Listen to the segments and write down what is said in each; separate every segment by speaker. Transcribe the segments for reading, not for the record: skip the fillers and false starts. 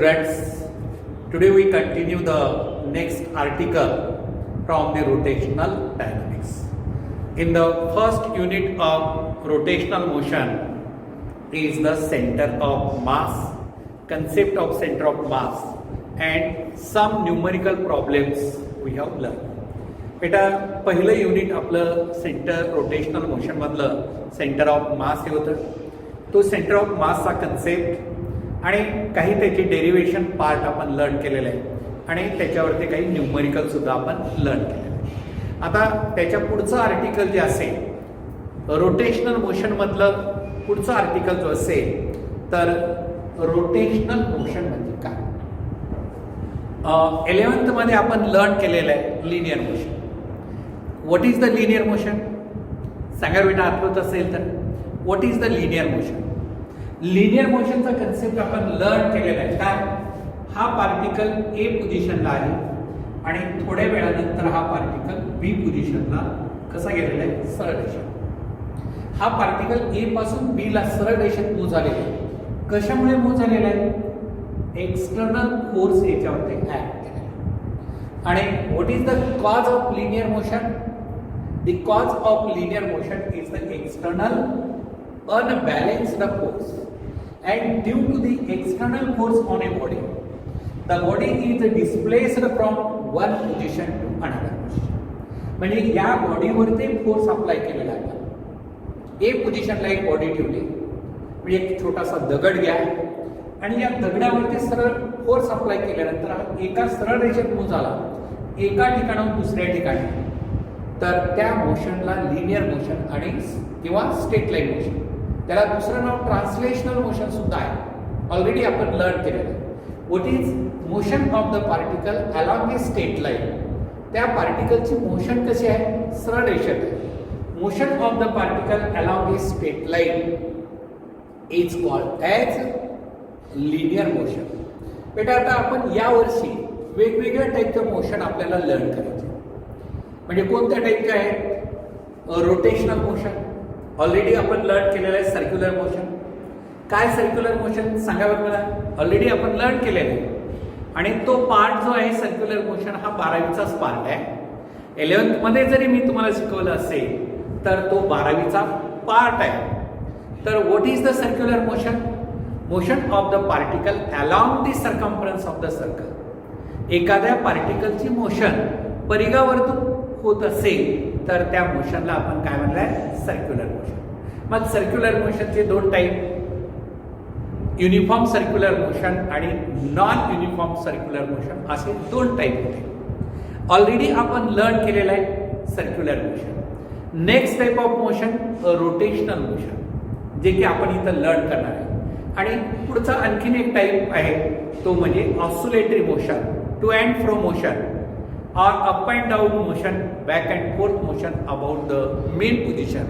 Speaker 1: students, today we continue the next article from the rotational dynamics. In the first unit of rotational motion is the center of mass, concept of center of mass and some numerical problems we have learned. बेटा पहिलं unit आपलं centre rotational motion मधलं centre of mass हे होतं. तो centre of मासचा concept आणि काही त्याची डेरिवेशन पार्ट आपण लर्न केलेलं आहे आणि त्याच्यावरती काही न्यूमरिकल सुद्धा आपण लर्न केलेलं आहे. आता त्याच्या पुढचं आर्टिकल जे असेल रोटेशनल मोशन मधलं पुढचं आर्टिकल जो असेल तर रोटेशनल मोशन म्हणजे काय. 11th मध्ये आपण लर्न केलेलं आहे linear motion. What is the linear motion सांगा बेटा, आठवत असेल तर what is the linear motion. Linear मोशनचा कन्सेप्ट आपण लर्न केलेला आहे. काय, हा पार्टिकल ए पोझिशनला आहे आणि थोड्या वेळानंतर हा पार्टिकल बी पोझिशनला कसा गेलेला आहे, सरळ रेषेत. हा पार्टिकल ए पासून बी ला सरळ रेषेत मूव्ह झालेला आहे. कशामुळे मूव्ह झालेला आहे, एक्सटर्नल फोर्स याच्यावरती ऍक्ट केलेला आहे. आणि what is the cause of linear motion. The cause of linear motion is the external unbalanced force, and due to the external force on a body, the body is displaced from one position to another position. म्हणजे या बॉडीवरती force apply केलेला आहे. ए पोझिशनला एक body ठेवली, म्हणजे एक छोटासा दगड घ्या आणि या दगडावरती सरळ फोर्स अप्लाय केल्यानंतर एका सरळ रेषेत मूव्ह झाला एका ठिकाणाहून दुसऱ्या ठिकाणी, तर त्या मोशनला लिनियर मोशन आणि किंवा स्ट्रेट लाईन मोशन, त्याला दुसरं नाव ट्रान्सलेशनल मोशन सुद्धा आहे. ऑलरेडी आपण लर्न केलेलं आहे. What is motion of the particle along a straight line. त्या पार्टिकलची मोशन कशी आहे, सरळ रेषेत आहे. Motion of the particle along a straight line is called as linear motion. बेटा आता आपण यावर्षी वेगवेगळ्या टाईपचं मोशन आपल्याला लर्न करायचे. म्हणजे कोणत्या टाईपचे आहेत, रोटेशनल मोशन ऑलरेडी आपण लर्न केलेलं आहे. सर्क्युलर मोशन, काय सर्क्युलर मोशन सांगा बरं मला. ऑलरेडी आपण लर्न केलेलं आहे आणि तो पार्ट जो आहे सर्क्युलर मोशन हा 12वीचाच पार्ट आहे. 11th मध्ये जरी मी तुम्हाला शिकवलं असेल तर तो 12वीचा पार्ट आहे. तर what is the circular motion. Motion of the particle along the circumference of the circle. एखाद्या पार्टिकलची मोशन परिघावरतून होत असेल तर त्या मोशनला आपण काय म्हणलाय, सर्क्युलर मोशन. मग सर्क्युलर मोशनचे दोन टाईप, युनिफॉर्म सर्क्युलर मोशन आणि नॉन युनिफॉर्म सर्क्युलर मोशन असे दोन टाईप होते. ऑलरेडी आपण लर्न केलेलं आहे circular motion. Next type of motion rotational motion, जे की आपण इथं लर्न करणार आहे. आणि पुढचा आणखीन एक टाईप आहे तो म्हणजे oscillatory motion, to and fro motion or up and down motion, back and forth motion about the main position,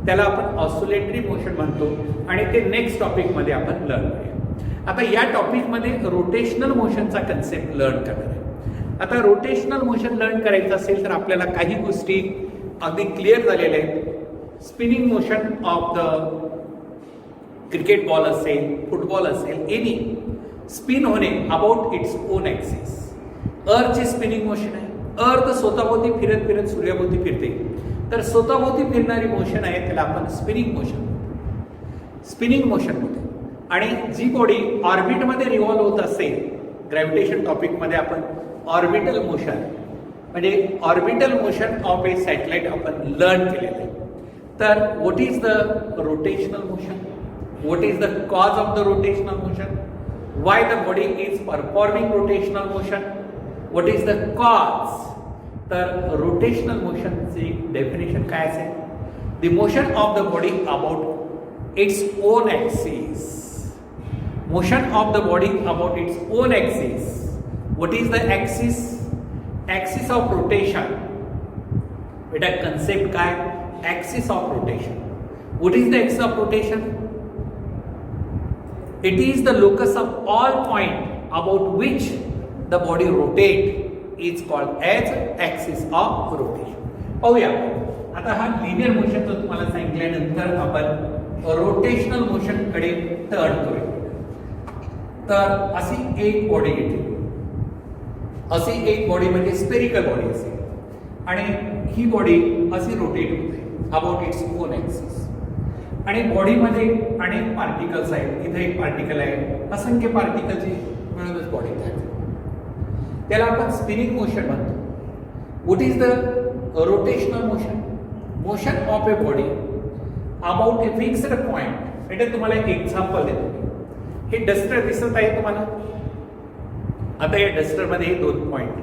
Speaker 1: त्याला आपण ऑसिलेटरी मोशन म्हणतो आणि ते नेक्स्ट टॉपिक मध्ये आपण लर्न करूया. आता या टॉपिक मध्ये रोटेशनल मोशनचा कन्सेप्ट लर्न करणार आहे. आता रोटेशनल मोशन लर्न करायचं असेल तर आपल्याला काही गोष्टी अगदी क्लिअर झालेल्या आहेत. Spinning motion of the cricket ball असेल, फुटबॉल असेल, एनी स्पिन होणे अबाउट इट्स ओन ॲक्सिस. अर्थची स्पिनिंग मोशन आहे. अर्थ स्वतःभोवती फिरत फिरत सूर्याभोवती फिरते, तर स्वतःभोवती फिरणारी मोशन आहे त्याला आपण स्पिनिंग मोशन म्हणतो. स्पिनिंग मोशन होते. आणि जी बॉडी ऑर्बिटमध्ये रिव्हॉल्व होत असेल, ग्रॅव्हिटेशन टॉपिकमध्ये आपण ऑर्बिटल मोशन म्हणजे orbital motion of A satellite आपण लर्न केलेलं आहे. तर what is the rotational motion, what is the cause of the rotational motion, why the body is performing rotational motion, what is the cause. तर rotational मोशनची definition काय असेल, the motion of the body about its own axis. Motion of the body about its own axis. What is the axis, axis of rotation. बेटा concept काय, axis of rotation. What is the axis of rotation. It is the locus of all point about which the body rotate is called as axis of rotation. पाहूया आता हा linear motion जो तुम्हाला सांगितल्यानंतर आपण rotational motion कडे turn करूया. तर अशी एक बॉडी येते, अशी एक बॉडी म्हणजे स्पेरिकल बॉडी असेल आणि ही बॉडी अशी रोटेट होते अबाउट इट्स ओन ॲक्सिस. आणि बॉडीमध्ये अनेक पार्टिकल्स आहेत. इथे एक पार्टिकल आहे, असंख्य पार्टिकलची मिळूनच बॉडी तयार होते. त्याला आपण स्पिनिंग मोशन म्हणतो. What is the rotational motion? Motion of a body about a fixed point. इथे तुम्हाला एक एक्झाम्पल देतो. हे डस्टर दिसत आहे तुम्हाला. आता या डस्टरमध्ये हे दोन पॉइंट,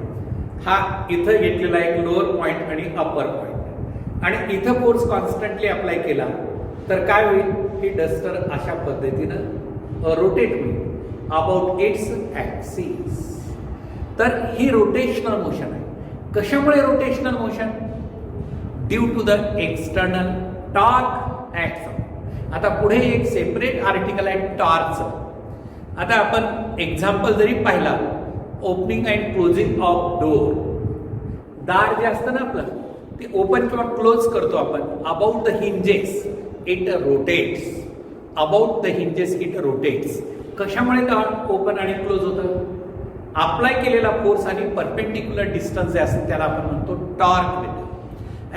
Speaker 1: हा इथं घेतलेला एक लोअर पॉइंट आणि अपर पॉइंट, आणि इथं फोर्स कॉन्स्टंटली अप्लाय केला तर काय होईल? ही डस्टर अशा पद्धतीनं रोटेट होईल अबाउट इट्स ॲक्सिस. तर ही रोटेशनल मोशन आहे. कशामुळे rotational motion? Due to the external torque act. आता पुढे एक सेपरेट आर्टिकल आहे टॉर्कचं. आता आपण एक्झाम्पल जरी पाहिला, opening and closing of door, दार जे असतं ना आपलं ते ओपन किंवा क्लोज करतो आपण. About the hinges it rotates. About the hinges it rotates. कशामुळे दार ओपन आणि क्लोज होतं? अप्लाय केलेला फोर्स आणि परपेंडिक्युलर डिस्टन्स जे असतं त्याला आपण म्हणतो टॉर्क देतो.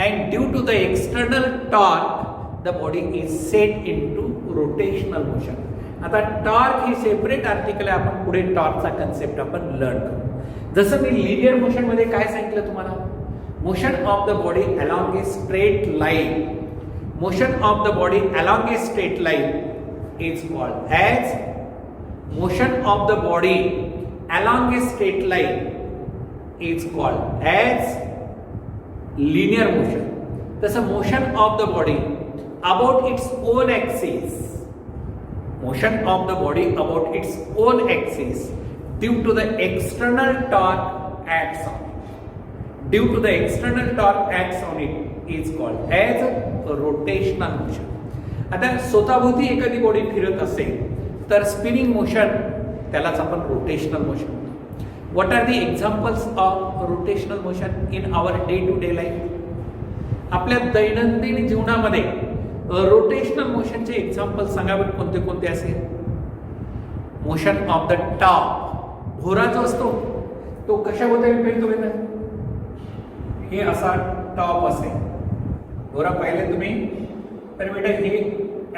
Speaker 1: And due to the external torque the body is set into rotational motion. आता टॉर्क ही सेपरेट आर्टिकल आहे. आपण पुढे टॉर्कचा कन्सेप्ट आपण लर्न करू. जसं मी लिनियर मोशन मध्ये काय सांगितलं तुम्हाला? Motion of the body along a straight line. Motion of the body along a straight line is called as motion of the body along a straight line is called as linear motion. तसं motion of the body about its own axis, motion of the body about its own axis due to the external torque acts on it. Due to the external torque acts on it is called as a rotational motion. आता स्वतःभोवती एखादी body फिरत असेल तर spinning motion, त्यालाच आपण rotational motion म्हणतो. What are the examples of rotational motion in our day to day life? आपल्या दैनंदिन जीवनामध्ये रोटेशनल मोशनचे एक्झाम्पल सांगा बरं, कोणते कोणते असेल? Motion of the top. भोरा जो असतो तो कशाबद्दल फिरतो बेटा? हे असा टॉप असेल. भोरा पाहिले तुम्ही तर बेटा हे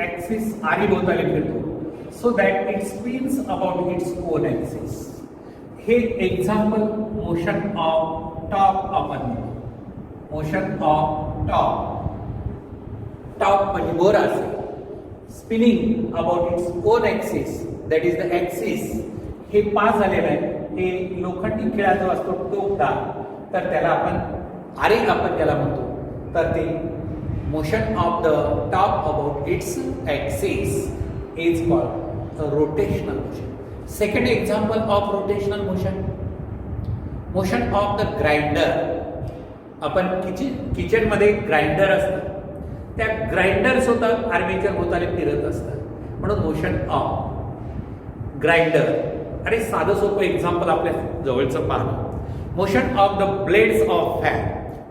Speaker 1: ऍक्सिस आरी भोवताली फिरतो, so that it spins about its own axis. हे एक्झाम्पल मोशन ऑफ टॉप आपण म्हणतो. Motion of top. टॉप म्हणजे भोरा असेल. Spinning about its own axis, that is the axis. हे पास झालेलं आहे. हे लोखंडी खिळा जो असतो टोकदार, तर त्याला आपण आरे आपण त्याला म्हणतो. तर ते motion of the top about it's axis is called rotational motion. Second example of rotational motion, motion of the grinder. आपण किचनमध्ये ग्राइंडर असतं, त्या ग्राइंडर सुद्धा आर्मेचर भोवताली फिरत असतात, म्हणून मोशन ऑफ ग्राइंडर. आणि साधं सोपं एक्झाम्पल आपल्या जवळचं पाहणं, motion of the blades of fan.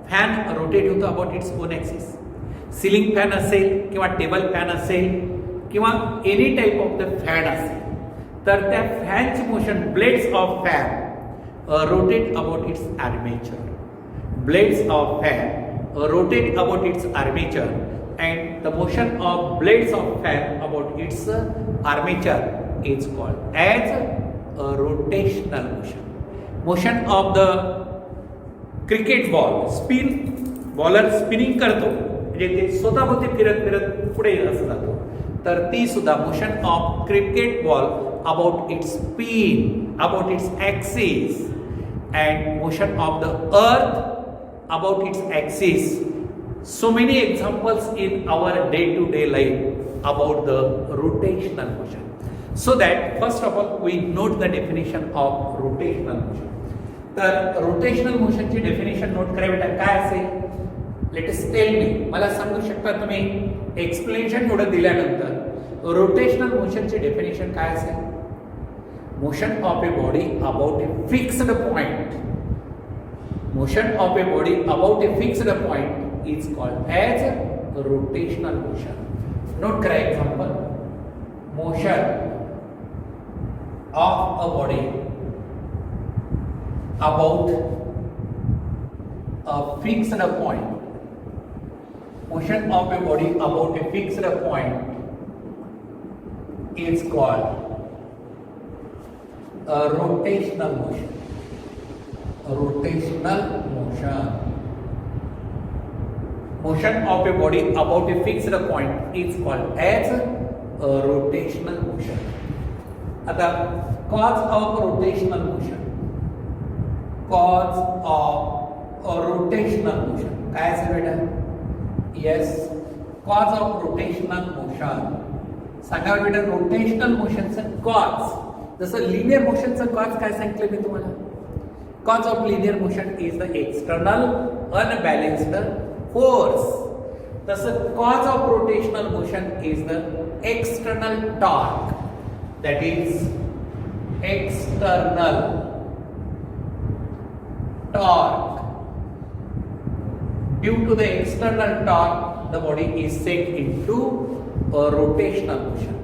Speaker 1: Fan rotate होतो about its own axis. Ceiling fan असेल किंवा टेबल फॅन असेल किंवा any type of the fan असेल, तर त्या फॅनची motion, blades of fan rotate about its armature. Blades of fan rotate about its armature, and the motion of blades of fan about its armature is called as a rotational motion. Motion of the cricket ball, spin, bowler spinning करतो म्हणजे ते स्वतःभोवती फिरत फिरत पुढे असं जातो, तर ती सुद्धा motion of cricket ball about it's spin about it's axis, and motion of the earth about its axis. So many examples in our day-to-day life about the rotational motion. So that first of all we note the definition of rotational motion. तर rotational motion ची definition note करा बेटा. काय असेल? Let us tell me. मला सांगू शकता तुम्ही एक्सप्लेनेशन थोडं दिल्यानंतर rotational motion ची definition काय असेल? Motion of a body about a fixed point. Motion of a body about a fixed point is called as a rotational motion. Note करा example. Motion of a body about a fixed point. Motion of a body about a fixed point is called a rotational motion. A rotational motion. Motion of a body about a fixed point is called as a rotational motion. आता cause of rotational motion. Cause of a rotational motion. काय असेल बेटा? Yes. Cause of rotational motion. सांगा बेटा rotational मोशनचं cause. जसं linear मोशनचं cause काय सांगितलं मी तुम्हाला? Cause of linear motion is the external unbalanced force. Thus, cause of rotational motion is the external torque. That is external torque. Due to the external torque, the body is set into a rotational motion.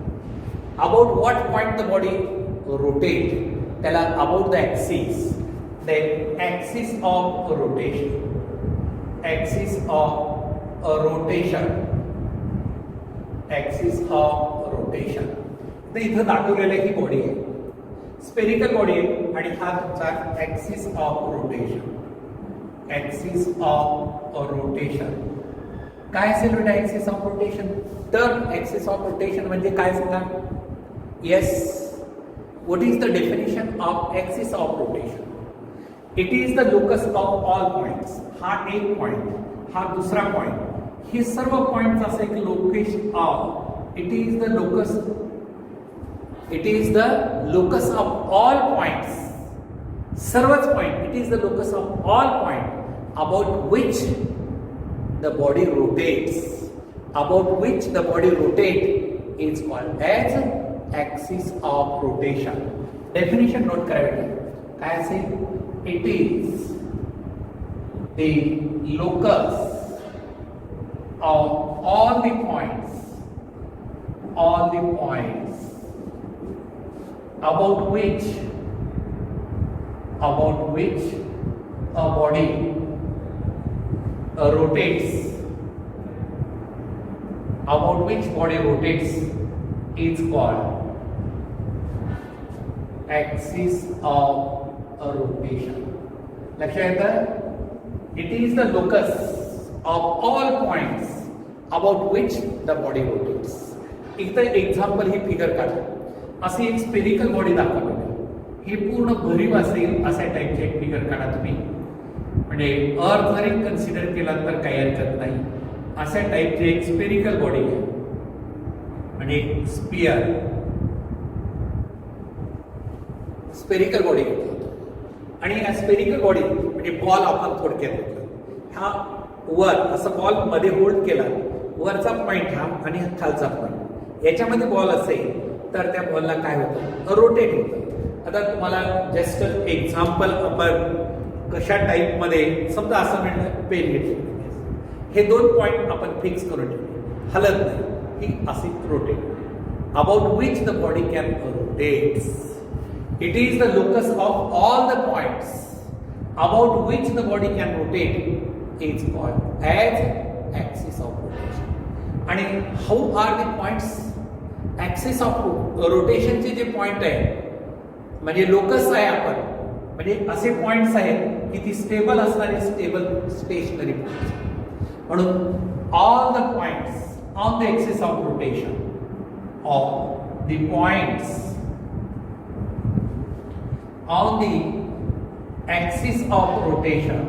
Speaker 1: About what point the body rotate? Tell us about the axis. Then axis of rotation. Axis of rotation. Axis of rotation. तर इथं दाखवलेलं ही body आहे, spherical body आहे आणि हा तुमचा axis of rotation. Axis of rotation काय असेल बेटा? Axis of rotation. तर ऍक्सिस ऑफ रोटेशन म्हणजे काय सांगा? Yes. What is the definition of axis of rotation? It is the locus of all points. हा एक पॉइंट, हा दुसरा पॉइंट, हे सर्व पॉइंट्स असं एक location of. It is the locus. It is the locus of all points. सर्वच point. It is the locus of all point about which the body rotates. About which the body rotate is called as axis of rotation. Definition note करायला काय असेल? It is the locus of all the points about which a body rotates. About which body rotates is called axis of a rotation. लक्षात येतं? It is the locus of all points about which the body rotates. इथं example ही figure काढा. अशी एक spherical body दाखवली, ही पूर्ण भरीव असेल अशा टाईपची एक फिगर काढा तुम्ही. म्हणजे अर्थ जरी कन्सिडर केला तर काही हरकत नाही. अशा टाईपची एक स्पेरिकल बॉडी आहे, म्हणजे स्पियर स्पेरिकल बॉडी घेतली. आणि या स्पेरिकल बॉडी म्हणजे बॉल आपण थोडक्यात घेतला. हा वर असं बॉल मध्ये होल्ड केला, वरचा पॉइंट हा आणि खालचा पॉइंट, याच्यामध्ये बॉल असेल तर त्या बॉलला काय होतं? रोटेट होतं. आता तुम्हाला जस्ट एक्झाम्पल आपण कशा टाईपमध्ये, समजा असं म्हणलं पेन घेतली, हे दोन पॉइंट आपण फिक्स करून ठेवले, हलत नाही, ही अशी rotate. About which the body can rotates. It is the locus of all the points about which the body can rotate is called as axis of rotation. आणि how are the points? Axis of rotation चे जे point आहे म्हणजे locus आहे आपण, म्हणजे असे points आहेत की ती स्टेबल असणारे स्टेबल स्टेशनरी पॉइंट्स. म्हणून all the points on the axis of rotation of the points on the axis of rotation,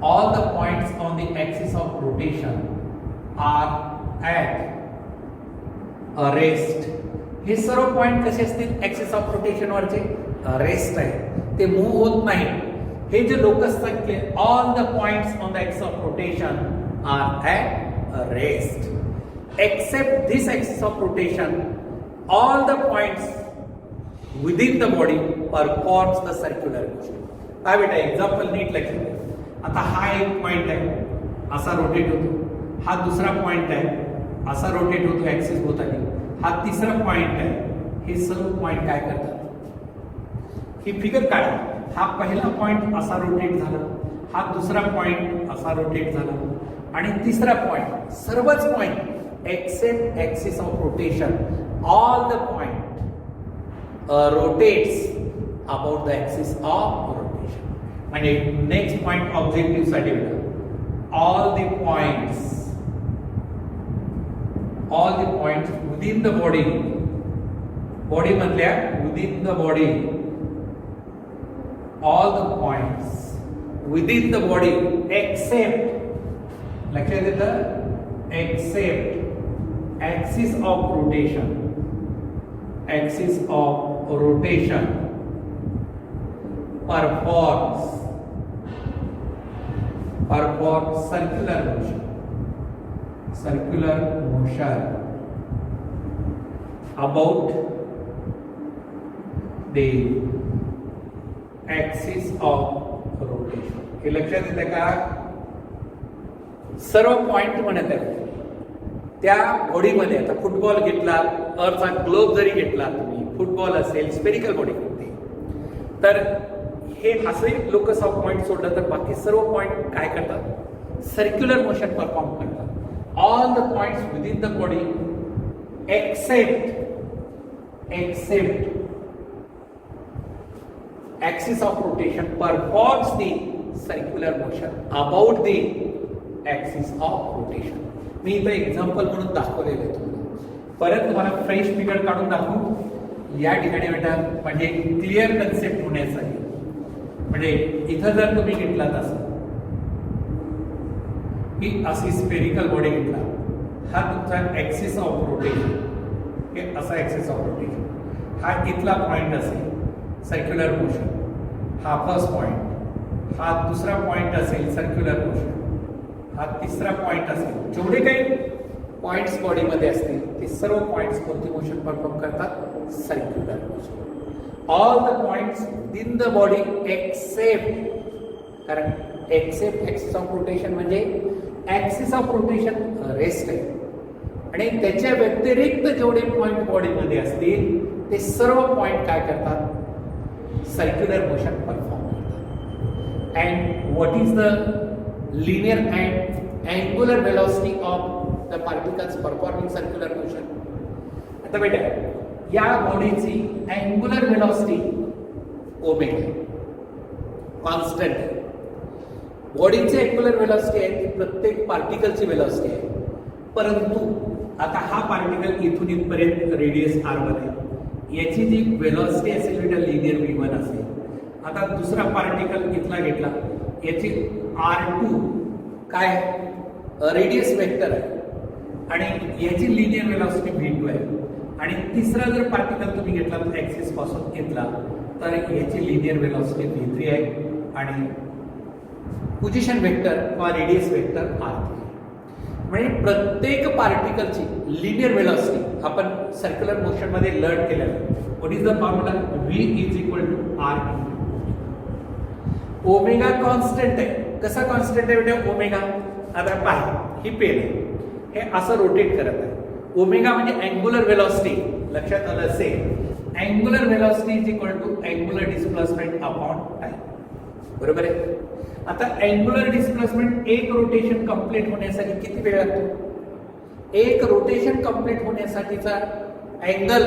Speaker 1: all the points on the axis of rotation are at a rest. हे सर्व point कसे असतील? Axis of rotation वरचे rest आहे, ते move होत नाही. हे जे लोकस सांगितले, all the points on the axis of rotation are at a rest. Except this axis of rotation, all the points within the body performs the circular motion. काय बेटा एक्झाम्पल नीट लक्षात घ्या. आता हा एक पॉइंट आहे, असा रोटेट होतो. हा दुसरा पॉइंट आहे, असा रोटेट होतो ऍक्सिस होताना. हा तिसरा पॉइंट आहे. हे सर्व पॉइंट काय करतात? ही फिगर काढा. हा पहिला पॉइंट असा रोटेट झाला, हा दुसरा पॉइंट असा रोटेट झाला आणि तिसरा पॉइंट, सर्वच point accept axis of rotation, all the point rotates about the axis of rotation. म्हणजे नेक्स्ट पॉइंट ऑब्जेक्टिव्ह साठी बघा, all the points within the body मधल्या within the body, all the points within the body except, लक्षात येतं, except axis of rotation perform circular motion about the axis of rotation. हे लक्षात येतं का? सर्व पॉइंट म्हणत आहे त्या बॉडीमध्ये. आता फुटबॉल घेतला, अर्थचा ग्लोब जरी घेतला तुम्ही, फुटबॉल असेल, स्पेरिकल बॉडी होती, तर हे असे लोकस ऑफ पॉइंट सोडलं तर बाकी सर्व पॉइंट काय करतात? सर्क्युलर मोशन परफॉर्म करतात. All the points within the body except axis of rotation performs the circular motion about the axis of rotation. मी इथं एक्झाम्पल म्हणून दाखवलेलं आहे तुम्हाला. परत तुम्हाला फ्रेश फिगर काढून दाखवू या ठिकाणी बेटा, म्हणजे क्लिअर कन्सेप्ट होण्यासाठी. म्हणजे इथं जर तुम्ही घेतलात असं की अशी स्पेरिकल बॉडी घेतला, हा तुमचा ऍक्सिस ऑफ रोटेशन, हे असा ऍक्सिस ऑफ रोटेशन, हा इथला पॉइंट असेल सर्क्युलर मोशन, हा फर्स्ट पॉइंट, हा दुसरा पॉइंट असेल सर्क्युलर मोशन, हा तिसरा पॉइंट असेल. जेवढे काही पॉइंट्स बॉडीमध्ये असतील ते सर्व पॉइंट्स कोणती मोशन परफॉर्म करतात? Circular motion. All the points within the body except, कारण एक्सेप्ट ऍक्सिस ऑफ रोटेशन म्हणजे ऍक्सिस ऑफ रोटेशन रेस्ट आहे आणि त्याच्या व्यतिरिक्त जेवढे पॉइंट बॉडीमध्ये असतील ते सर्व पॉइंट काय करतात? सर्क्युलर मोशन परफॉर्म करतात. And what is the linear and angular velocity of the particles performing circular motion? आता बेटा या बॉडीची अँग्युलर वेलॉसिटी ओमेगा कॉन्स्टंट आहे. बॉडीची अँग्युलर वेलॉसिटी आहे ती प्रत्येक पार्टिकलची वेलॉसिटी आहे. परंतु आता हा पार्टिकल इथून इथपर्यंत रेडियस r1 आहे, याची जी वेलॉसिटी असेल बेटा लिनियर v1 असेल. आता दुसरा पार्टिकल इथला घेतला, याची r2 काय रेडियस वेक्टर आहे आणि याची लिनियर वेलॉसिटी v2 आहे. आणि तिसरा जर पार्टिकल तुम्ही घेतला तर ऍक्सिस पासून घेतला तर याची लिनियर वेलॉसिटी v3 आहे आणि पोझिशन वेक्टर किंवा रेडियस वेक्टर r3. म्हणजे प्रत्येक पार्टिकलची लिनियर वेलॉसिटी आपण सर्क्युलर मोशन मध्ये लर्न केलेलं आहे. What is the formula? v = r. Omega constant आहे. कसा कॉन्स्टंट आहे बेटा ओमेगा? आता पहा, ही पेन आहे, हे असं रोटेट करत आहे. ओमेगा म्हणजे अँग्युलर वेलॉसिटी, लक्षात आलं असेल. Angular velocity = angular displacement upon time. बरोबर आहे. आता अँग्युलर डिस्प्लेसमेंट एक रोटेशन कंप्लीट होण्यासाठी किती वेळ लागतो? एक रोटेशन कंप्लीट होण्यासाठीचा अँगल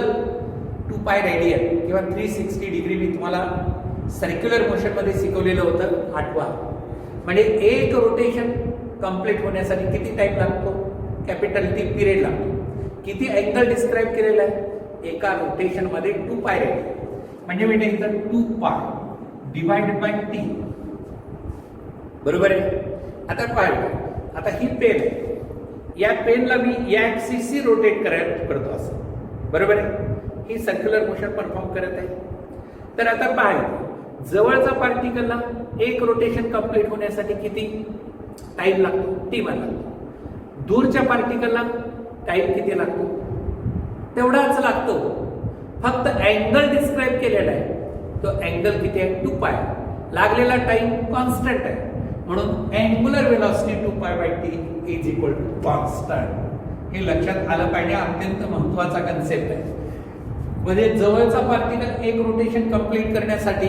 Speaker 1: 2π रेडियन किंवा 360 डिग्री मी तुम्हाला सर्क्युलर मोशन मध्ये शिकवलेलं होतं, आठवा. म्हणजे एक रोटेशन कंप्लीट होण्यासाठी किती टाइम लागतो? कॅपिटल T पिरियड लागतो. किती अँगल डिस्क्राईब केलेला आहे? एका रोटेशन मध्ये 2π रेडियन. म्हणजे बेटा इथं 2π डिवाइडेड बाय T. बरोबर आहे. आता पाहिजे, आता ही पेन आहे, या पेनला मी या ऍक्सिसशी रोटेट करतो असं. बरोबर आहे. ही सर्क्युलर मोशन परफॉर्म करत आहे. तर आता पाहिजे जवळचा पार्टिकलला एक रोटेशन कंप्लीट होण्यासाठी किती टाइम लागतो? T1 लागतो. दूरच्या पार्टिकलला टाइम किती लागतो? तेवढाच लागतो. फक्त अँगल डिस्क्राईब केलेला आहे, तो अँगल किती आहे? 2π. लागलेला टाइम कॉन्स्टंट आहे, म्हणून अँग्युलर वेलॉसिटी 2π/t = कॉन्स्टंट. हे लक्षात आलं पाहिजे, अत्यंत महत्वाचा कन्सेप्ट आहे. म्हणजे जवळचा पार्टिकल एक रोटेशन कंप्लीट करण्यासाठी,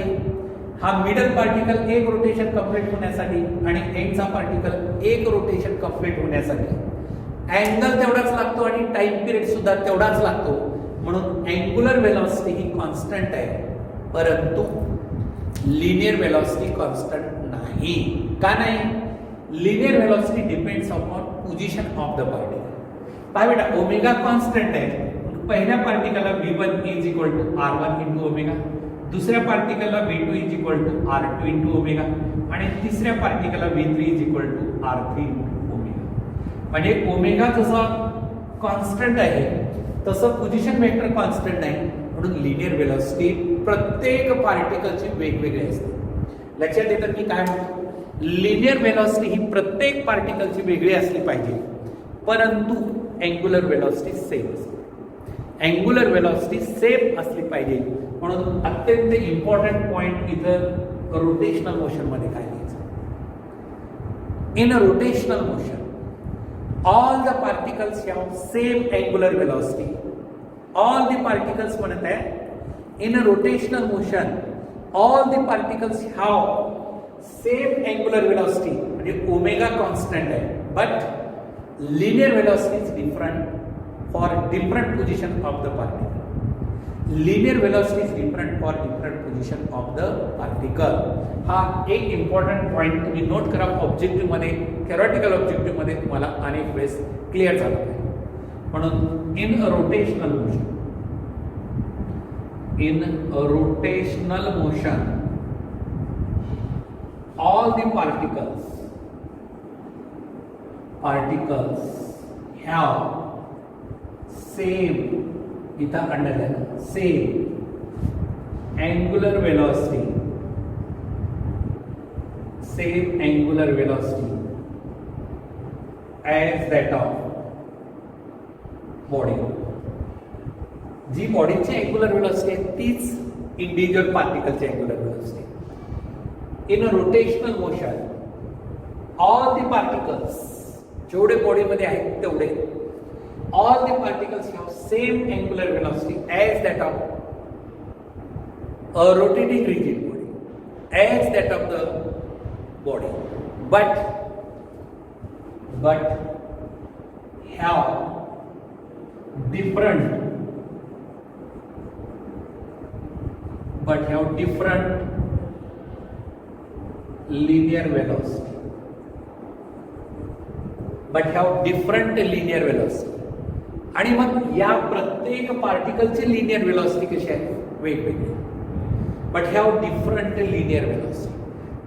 Speaker 1: हा मिडल पार्टिकल एक रोटेशन कंप्लीट होण्यासाठी आणि एंडचा पार्टिकल एक रोटेशन कंप्लीट होण्यासाठी अँगल तेवढाच लागतो आणि टाइम पिरियड सुद्धा तेवढाच लागतो. म्हणून अँग्युलर वेलॉसिटी ही कॉन्स्टंट आहे, परंतु लिनियर वेलॉसिटी कॉन्स्टंट नाही. का नाही? Linear velocity depends upon position of the particle. पहा बेटा, ओमेगा कॉन्स्टंट आहे. पहिल्या पार्टिकलला v1 is equal to r1 into omega, दुसऱ्या पार्टिकलला v2 is equal to r2 into omega आणि तिसऱ्या पार्टिकलला v3 is equal to r3 into omega. म्हणजे ओमेगा जसा कॉन्स्टंट आहे तसं पोझिशन वेक्टर कॉन्स्टंट आहे. म्हणून लिनियर वेलॉसिटी प्रत्येक पार्टिकलची वेगवेगळी असते. लक्षात येतं मी काय म्हणतो? लिनियर वेलॉसिटी ही प्रत्येक पार्टिकलची वेगळी असली पाहिजे, परंतु अँग्युलर वेलॉसिटी सेम असते. अँग्युलर वेलॉसिटी सेम असली पाहिजे. म्हणून अत्यंत इम्पॉर्टंट पॉइंट इथं रोटेशनल मोशन मध्ये काय लिहायचं? In a rotational motion all the particles have same angular velocity. All the particles म्हणत आहे in a rotational motion all the particles have same angular velocity, म्हणजे ओमेगा कॉन्स्टंट आहे, but linear velocity is different for different position of the particle. Linear velocity is different for different position of the particle. हा एक important point तुम्ही note करा. Objective मध्ये, theoretical objective मध्ये तुम्हाला अनेक वेळेस क्लिअर झालं पाहिजे. म्हणून in a rotational motion, in a rotational motion all the particles have same, इथं underline, same angular velocity, same angular velocity as that of body. जी बॉडीची अँग्युलर वेलोसिटी आहे तीच इंडिव्हिज्युअल पार्टिकलची angular velocity. In a rotational motion all the particles, जेवढे बॉडीमध्ये आहेत तेवढे, all the particles have same angular velocity as that of a rotating rigid body, as that of the body, but have different linear velocity, आणि मग या प्रत्येक पार्टिकलची linear velocity कशी आहे? वेगवेगळी. But have different linear velocity.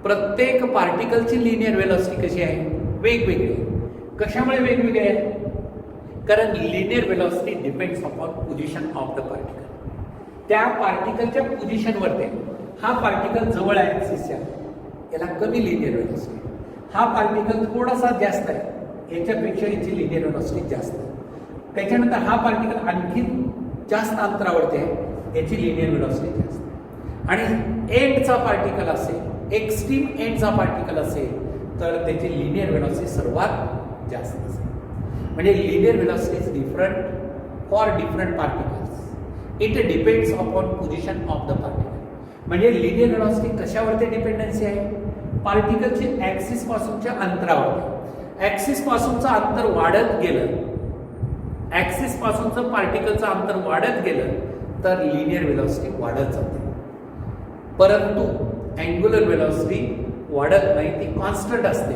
Speaker 1: प्रत्येक पार्टिकलची linear velocity कशी आहे? वेगवेगळी. कशामुळे वेगवेगळी आहे? कारण linear velocity depends upon position of the particle. त्या पार्टिकलच्या पोझिशनवरती, हा पार्टिकल जवळ आहे ऍक्सिसच्या, याला कमी लिनियर वेलोसिटी. हा पार्टिकल थोडासा जास्त आहे, याच्यापेक्षा याची लिनियर वेलोसिटी जास्त आहे. त्याच्यानंतर हा पार्टिकल आणखी जास्त अंतरावरती आहे, याची लिनियर वेलोसिटी जास्त. आणि एंडचा पार्टिकल असेल, एक्स्ट्रीम एंडचा पार्टिकल असेल तर त्याची लिनियर वेलोसिटी सर्वात जास्त असेल. म्हणजे linear velocity is different for different particles. It depends upon position of the particle. म्हणजे लिनियर वेलोसिटी कशावरती डिपेंडन्सी आहे? पार्टिकलची ऍक्सिस पासूनच्या अंतरावरती. ऍक्सिस पासूनचं अंतर वाढत गेलं, ऍक्सिस पासूनचं पार्टिकलचं अंतर वाढत गेलं तर लिनियर वेलोसिटी वाढत जाते. परंतु अँग्युलर वेलोसिटी वाढत नाही, ती कॉन्स्टंट असते.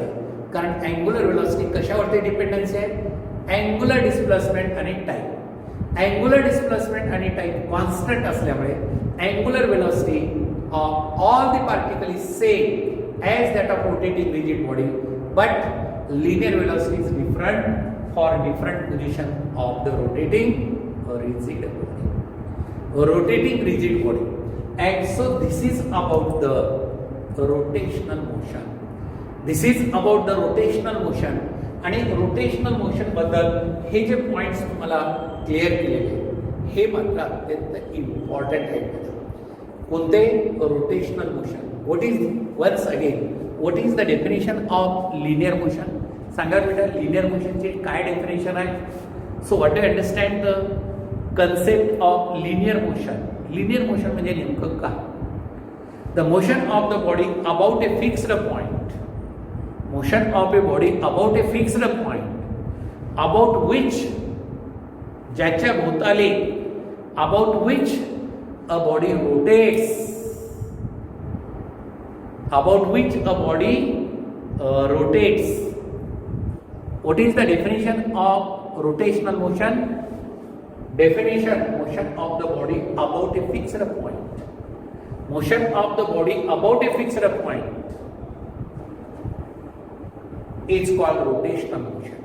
Speaker 1: कारण अँग्युलर वेलोसिटी कशावरती डिपेंडन्सी आहे? अँग्युलर डिस्प्लेसमेंट आणि टाइम. अँग्युलर डिस्प्लेसमेंट आणि टाइम कॉन्स्टंट असल्यामुळे angular velocity of all the particle is same as that of rotating rigid body, but linear velocity is different for different position of the rotating rigid body. Rotating rigid body. And so this is about the rotational motion. This is about the rotational motion. आणि rotational motion बद्दल हे जे points तुम्हाला clear केलेले हे मात्र अत्यंत important आहेत. कोणते? Rotational motion. What is, once again, what is the definition of linear motion? सांगा बेटा, लिनियर मोशनची काय डेफिनेशन आहे? So what do understand the concept of linear motion. Linear motion म्हणजे नेमकं काय? The motion of the body about a fixed point. Motion of a body about a fixed point. About which, ज्याच्या भोवताली, about which a body rotates. About which a body rotates. What is the definition of rotational motion? Definition: motion of the body about a fixed point. Motion of the body about a fixed point is called rotational motion.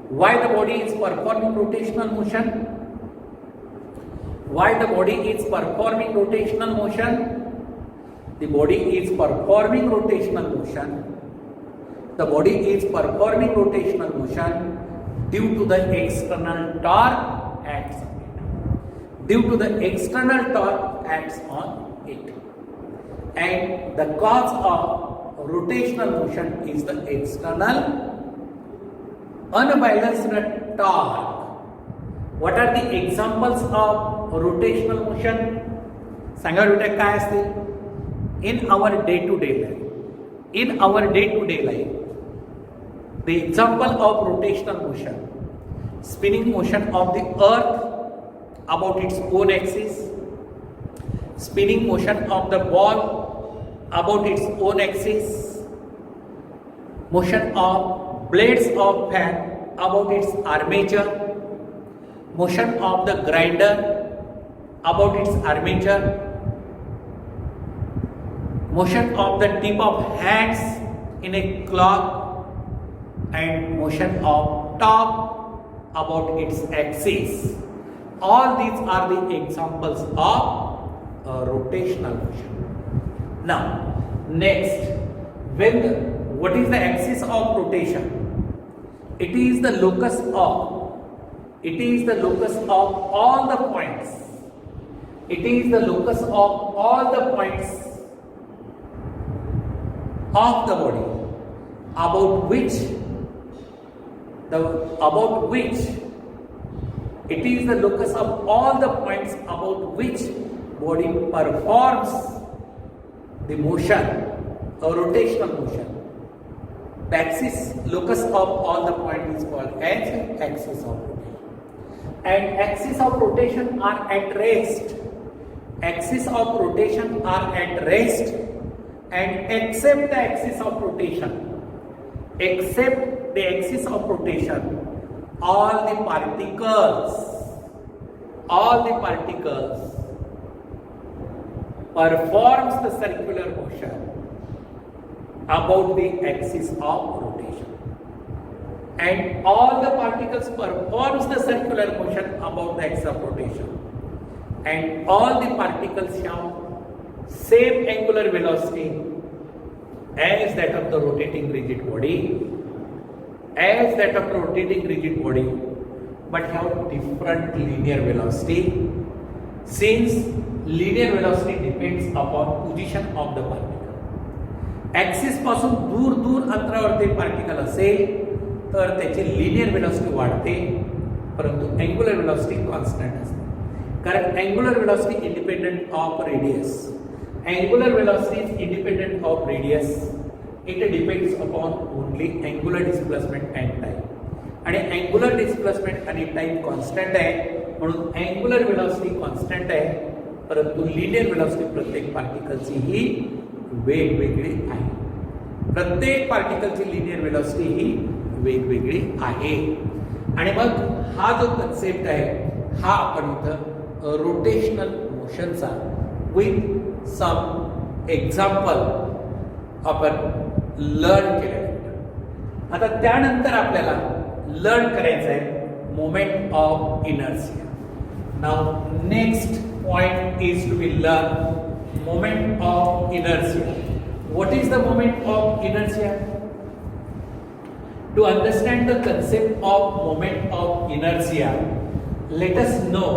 Speaker 1: Why the body is performing rotational motion? Why the body is performing rotational motion? The body is performing rotational motion. The body is performing rotational motion due to the external torque acts on it. Due to the external torque acts on it. And the cause of rotational motion is the external unbalanced torque. What are the examples of rotational motion? सांगा बेटा काय असते? In our day-to-day life. In our day-to-day life. The example of rotational motion, spinning motion of the earth about its own axis, spinning motion of the ball about its own axis, motion of blades of fan about its armature, motion of the grinder about its armature, motion of the tip of hands in a clock, and motion of top about its axis. All these are the examples of rotational motion. Now, next, what is the axis of rotation? It is the locus of all the points. It is the locus of all the points of the body about which it is the locus of all the points about which body performs the motion, a rotational motion. The axis, locus of all the points is called as axis of rotation. And axis of rotation are at rest. Axis of rotation are at rest, and except the axis of rotation, all the particles performs the circular motion about the axis of rotation, and all the particles performs the circular motion about the axis of rotation, and all the particles have same angular velocity as that of the rotating rigid body, but have different linear velocity, since linear velocity depends upon position of the particle. Axis पासून दूर दूर अंतरावरती particle असेल तर त्याची linear velocity वाढते, परंतु angular velocity constant असते. कारण angular velocity independent of radius. Angular velocity is independent of radius. It depends upon only angular displacement and time. आणि angular displacement आणि time constant आहे, म्हणून angular velocity constant आहे, परंतु linear velocity प्रत्येक पार्टिकलची ही वेगवेगळी आहे. प्रत्येक पार्टिकलची linear velocity ही वेगवेगळी आहे. आणि मग हा जो कन्सेप्ट आहे हा आपण इथं रोटेशनल मोशनचा विथ सम एक्झाम्पल आपण लर्न केलेलं. आता त्यानंतर आपल्याला लर्न करायचं आहे moment of inertia. Now next point is to be learn moment of inertia. What is the moment of inertia? To understand the concept of moment of inertia, let us know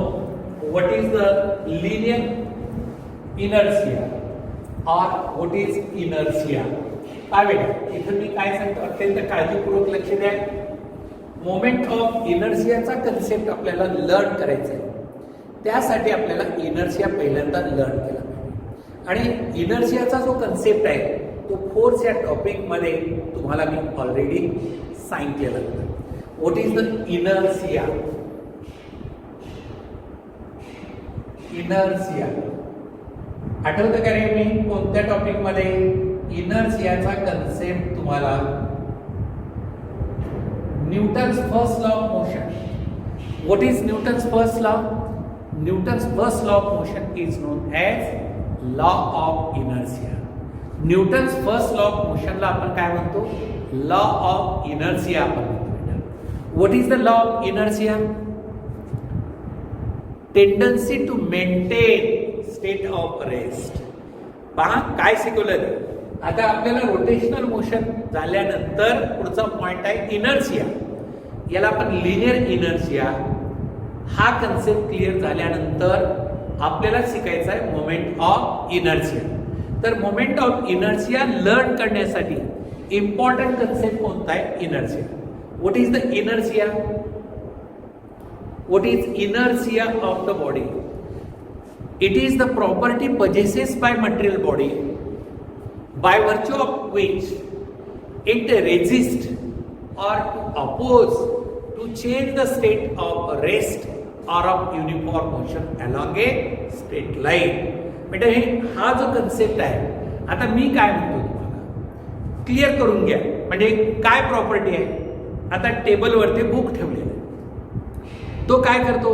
Speaker 1: what is the linear inertia or what is inertia. इथं मी काय सांगतो अत्यंत काळजीपूर्वक लक्ष द्या. Moment of इनर्शियाचा concept आपल्याला learn करायचा आहे. त्यासाठी आपल्याला इनर्शिया पहिल्यांदा लर्न केला पाहिजे. आणि इनर्शियाचा जो कन्सेप्ट आहे तो फोर्स या टॉपिकमध्ये तुम्हाला मी ऑलरेडी सांगितलेला होता. What is the inertia? Inertia आठवतं का रे मी कोणत्या टॉपिकमध्ये इनर्शियाचा कन्सेप्ट तुम्हाला Newton's first law of motion. What is Newton's first law? Newton's first law of motion is known as law of inertia. Newton's first law of मोशनला आपण काय म्हणतो? लॉ ऑफ इनर्शिया आपण म्हणतो. What is the law of inertia? Tendency to maintain state of rest. पहा काय शिकवलं. आता आपल्याला रोटेशनल मोशन झाल्यानंतर पुढचा पॉइंट आहे इनर्शिया. याला आपण लिनियर इनर्शिया. हा कन्सेप्ट क्लिअर झाल्यानंतर आपल्याला शिकायचा आहे मोमेंट ऑफ इनर्शिया. तर मोमेंट ऑफ इनर्शिया लर्न करण्यासाठी इम्पॉर्टंट कन्सेप्ट कोणता आहे? Inertia. What is the inertia? What is inertia of the body? It is the property possessed by material body by virtue of which it resists or to oppose to change the state of rest or of uniform motion along a straight line. म्हणजे हा जो concept आहे, आता मी काय म्हणतो तुम्हाला clear करून घ्या. म्हणजे काय प्रॉपर्टी आहे? आता टेबलवरती बुक ठेवलेलं आहे. तो काय करतो?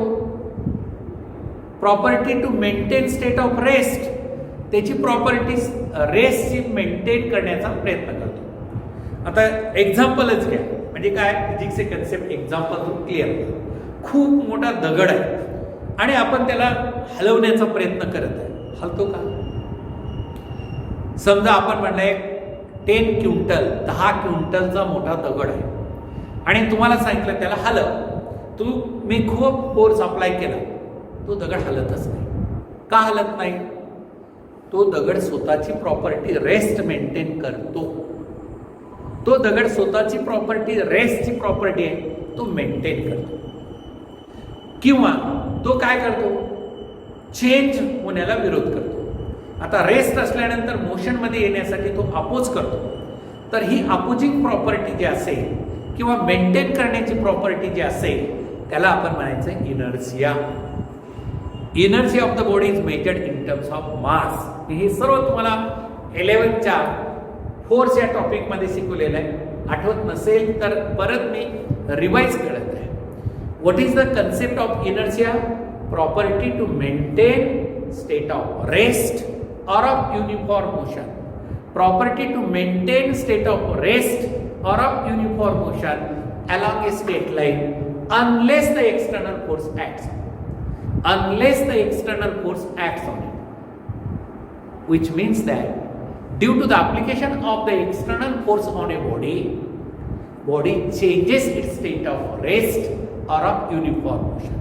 Speaker 1: Property to maintain state of rest. त्याची प्रॉपर्टी रेस्टची मेंटेन करण्याचा प्रयत्न करतो. आता एक्झाम्पलच घ्या. म्हणजे काय फिजिक्सचे कन्सेप्ट एक्झाम्पल क्लिअर. खूप मोठा दगड आहे आणि आपण त्याला हलवण्याचा प्रयत्न करत आहे. हलतो का? समजा आपण म्हणलंय 10 क्विंटल 10 क्विंटलचा मोठा दगड आहे आणि तुम्हाला सांगितलं त्याला हलव. मी खूप फोर्स अप्लाय केला, तो दगड हलतच नाही. का हलत नाही? तो दगड स्वतःची प्रॉपर्टी रेस्ट मेंटेन करतो. तो दगड स्वतःची प्रॉपर्टी रेस्टची प्रॉपर्टी आहे तो मेंटेन करतो. किंवा तो काय करतो? चेंज होण्याला विरोध करतो. आता रेस्ट असल्यानंतर मोशनमध्ये येण्यासाठी तो अपोज करतो. तर ही अपोजिंग प्रॉपर्टी जी असेल किंवा मेंटेन करण्याची प्रॉपर्टी जी असेल त्याला आपण म्हणायचं inertia. Inertia of the body is measured in terms of mass. हे सर्व तुम्हाला 11च्या फोर्स या टॉपिकमध्ये शिकवलेलं आहे. आठवत नसेल तर परत मी रिवाइज करत आहे. What is the concept of inertia? Property to maintain state of rest or of uniform motion. Property to maintain state of rest or of uniform motion along a straight line unless the external force acts. Unless the external force acts on it. Which means that due to the application of the external force on a body changes its state of rest or of uniform motion.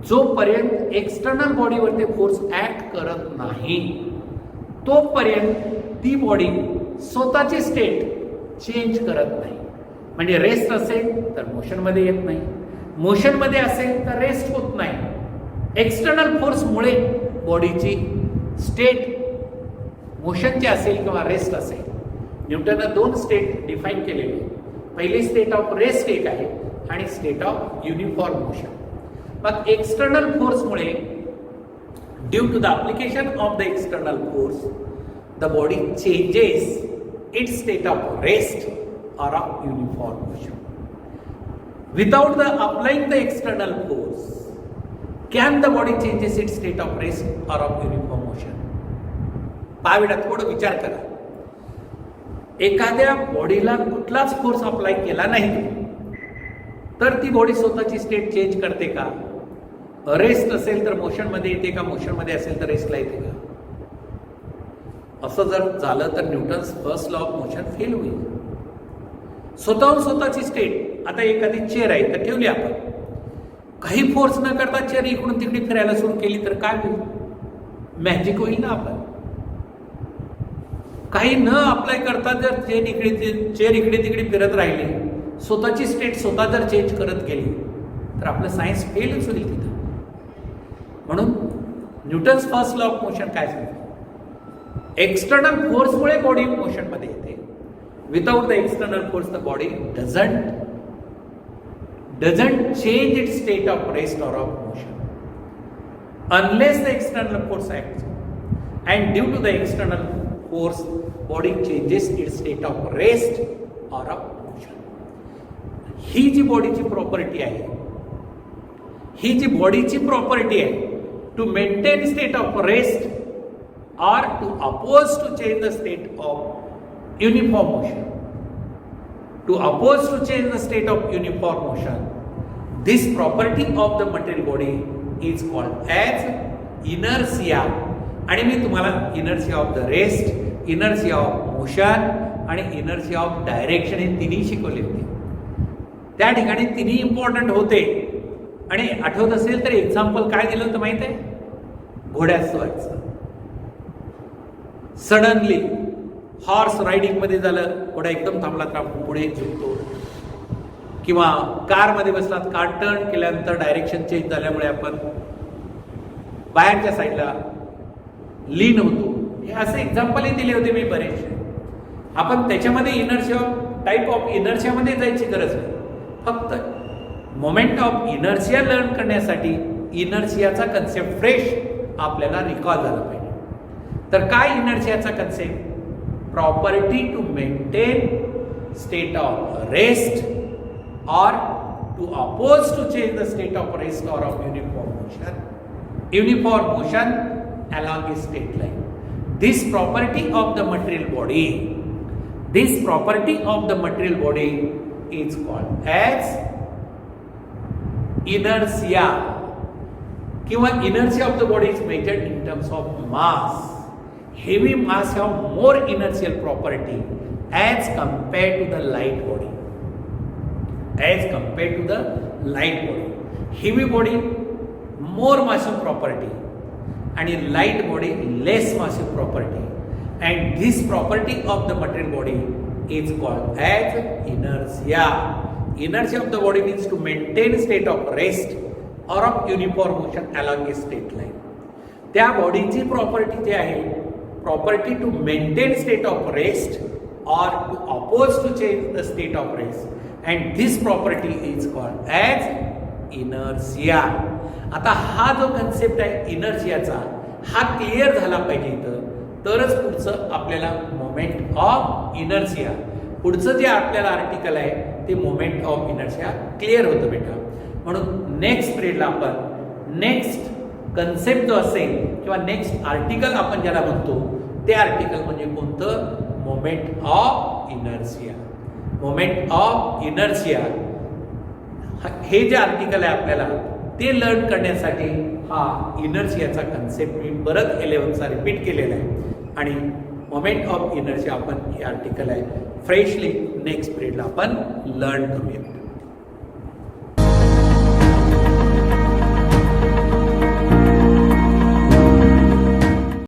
Speaker 1: जोपर्यंत external बॉडीवरती force act करत नाही तोपर्यंत ती body स्वतःची state change करत नाही. म्हणजे rest असेल तर मोशनमध्ये येत नाही, मोशनमध्ये असेल तर रेस्ट होत नाही. एक्सटर्नल फोर्समुळे बॉडीची स्टेट मोशनची असेल किंवा रेस्ट असेल. न्यूटननं 2 स्टेट डिफाईन केलेले. पहिली स्टेट ऑफ रेस्ट एक आहे आणि स्टेट ऑफ युनिफॉर्म मोशन. मग एक्सटर्नल फोर्समुळे due to the application of the external force the body changes its state of rest or of uniform motion. Without the applying the external force, can the body changes its state of rest or of uniform motion? पावेडा थोडं विचार करा. एखाद्या बॉडीला कुठलाच force apply केला नाही तर ती बॉडी स्वतःची स्टेट चेंज करते का? रेस्ट असेल तर मोशनमध्ये येते का? मोशनमध्ये असेल तर रेस्टला येते का? असं जर झालं तर Newton's first law of motion fail होईल. स्वतःहून स्वतःची स्टेट. आता एखादी चेअर आहे तर ठेवली आपण, काही फोर्स न करता चेअर इकडून तिकडे फिरायला सुरू केली तर काय होईल? मॅजिक होईल ना. आपण काही न अप्लाय करता जर चेअर इकडे तिकडे फिरत राहिली, स्वतःची स्टेट स्वतः जर चेंज करत गेली तर आपलं सायन्स फेलच होईल तिथं. म्हणून Newton's first law of motion काय सांगतो? एक्सटर्नल फोर्समुळे बॉडी मोशनमध्ये येते. Without the external force the body doesn't change its state of rest or of motion unless the external force acts, and due to the external force body changes its state of rest or of motion. ही जी बॉडीची property आहे, ही जी बॉडीची property आहे to maintain state of rest or to oppose to change the state of uniform motion. To oppose to change the state of uniform motion, this property of the material body is called as inertia. आणि मी तुम्हाला inertia of the rest, inertia of motion आणि inertia of direction हे तिन्ही शिकवले होते. त्या ठिकाणी तिन्ही इम्पॉर्टंट होते. आणि आठवत असेल तर एक्झाम्पल काय दिलं होतं माहित आहे? घोड्याचं. सडनली हॉर्स रायडिंग मध्ये झालं, घोडा एकदम थांबला तर आपण पुढे झुकतो, किंवा कारमध्ये बसलात, कार टर्न केल्यानंतर डायरेक्शन चेंज झाल्यामुळे आपण बाहेरच्या साईडला लीन होतो. हे असे एक्झाम्पलही दिले होते मी बरेचसे. आपण त्याच्यामध्ये इनर्शिया टाईप ऑफ इनर्शियामध्ये जायची गरज नाही. फक्त मोमेंट ऑफ इनर्शिया लर्न करण्यासाठी इनर्शियाचा कन्सेप्ट फ्रेश आपल्याला रिकॉल झाला पाहिजे. तर काय इनर्शियाचा concept? Property to maintain state of rest or to oppose to change the state of rest or of uniform motion along a straight line. This property of the material body is called as inertia. किंवा inertia of the body is measured in terms of mass. Heavy mass have more inertial property as compared to the light body. Heavy body more massive property and light body less massive property, and this property of the material body is called as inertia. Inertia of the body means to maintain state of rest or of uniform motion along a straight line. त्या बॉडीची property जी आहे, property to maintain state of rest or to oppose to change the state of rest, and this property is called as inertia. आता हा जो concept आहे इनर्शियाचा, हा clear झाला पाहिजे इथं, तरच पुढचं आपल्याला मोमेंट ऑफ इनर्शिया, पुढचं जे आपल्याला आर्टिकल आहे ते मोमेंट ऑफ इनर्शिया क्लिअर होतं बेटा. म्हणून नेक्स्ट पिरियडला आपण नेक्स्ट कन्सेप्ट जो असेल किंवा नेक्स्ट आर्टिकल आपण ज्याला म्हणतो ते आर्टिकल म्हणजे कोणतं? Moment of inertia. Moment of inertia हे जे आर्टिकल आहे आपल्याला ते लर्न करण्यासाठी हा इनर्शियाचा कन्सेप्ट मी परत 11चा रिपीट केलेला आहे. आणि मोमेंट ऑफ इनर्शिया आपण हे आर्टिकल आहे फ्रेशली नेक्स्ट पिरियडला आपण लर्न करूया.